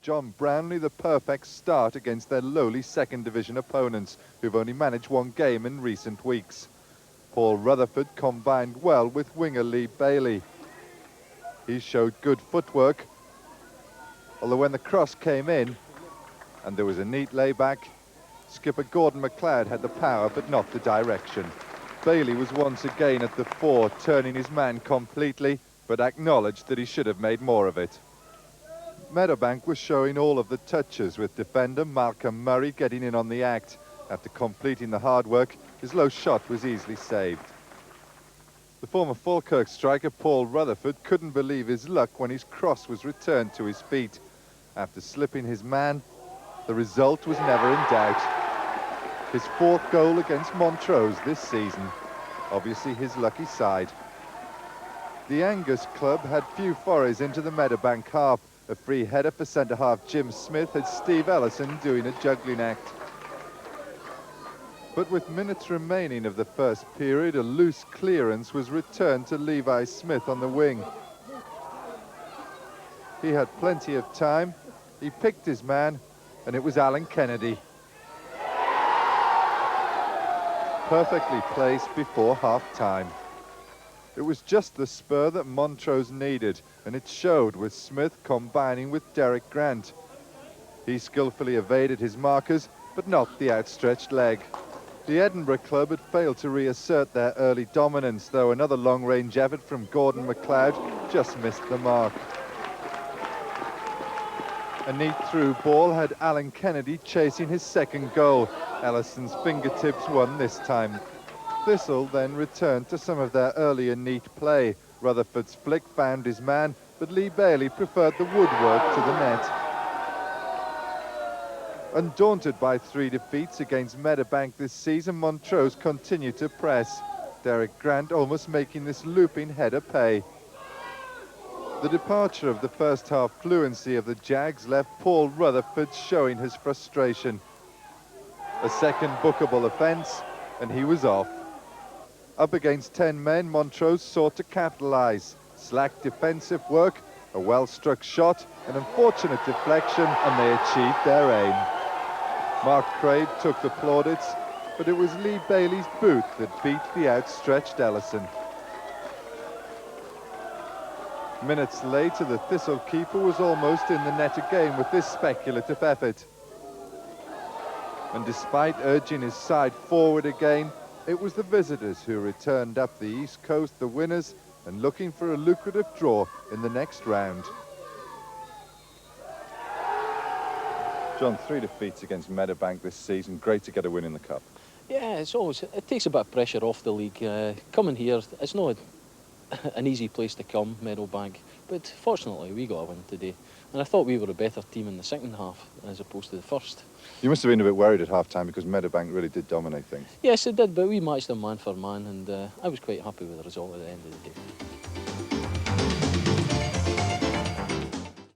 John Brownlee the perfect start against their lowly second division opponents, who've only managed one game in recent weeks. Paul Rutherford combined well with winger Lee Bailey. He showed good footwork, although when the cross came in and there was a neat layback, skipper Gordon McLeod had the power but not the direction. Bailey was once again at the fore, turning his man completely, but acknowledged that he should have made more of it. Meadowbank was showing all of the touches, with defender Malcolm Murray getting in on the act. After completing the hard work, his low shot was easily saved. The former Falkirk striker Paul Rutherford couldn't believe his luck when his cross was returned to his feet. After slipping his man, the result was never in doubt. His fourth goal against Montrose this season, obviously his lucky side. The Angus club had few forays into the Meadowbank half. A free header for centre-half Jim Smith had Steve Ellison doing a juggling act. But with minutes remaining of the first period, a loose clearance was returned to Levi Smith on the wing. He had plenty of time, he picked his man, and it was Alan Kennedy. Perfectly placed before half-time. It was just the spur that Montrose needed, and it showed with Smith combining with Derek Grant. He skillfully evaded his markers, but not the outstretched leg. The Edinburgh club had failed to reassert their early dominance, though another long-range effort from Gordon McLeod just missed the mark. A neat through ball had Alan Kennedy chasing his second goal. Ellison's fingertips won this time. Thistle then returned to some of their earlier neat play. Rutherford's flick found his man, but Lee Bailey preferred the woodwork to the net. Undaunted by 3 defeats against Meadowbank this season, Montrose continued to press. Derek Grant almost making this looping header pay. The departure of the first half fluency of the Jags left Paul Rutherford showing his frustration. A second bookable offence, and he was off. Up against 10 men, Montrose sought to capitalise. Slack defensive work, a well-struck shot, an unfortunate deflection, and they achieved their aim. Mark Craig took the plaudits, but it was Lee Bailey's boot that beat the outstretched Ellison. Minutes later, the Thistle keeper was almost in the net again with this speculative effort. And despite urging his side forward again, it was the visitors who returned up the East Coast the winners and looking for a lucrative draw in the next round. John, 3 defeats against Meadowbank this season. Great to get a win in the cup. Yeah, it takes a bit of pressure off the league. Coming here, it's not an easy place to come, Meadowbank, but fortunately we got a win today. And I thought we were a better team in the second half as opposed to the first. You must have been a bit worried at half-time because Meadowbank really did dominate things. Yes, it did, but we matched them man for man, and I was quite happy with the result at the end of the day.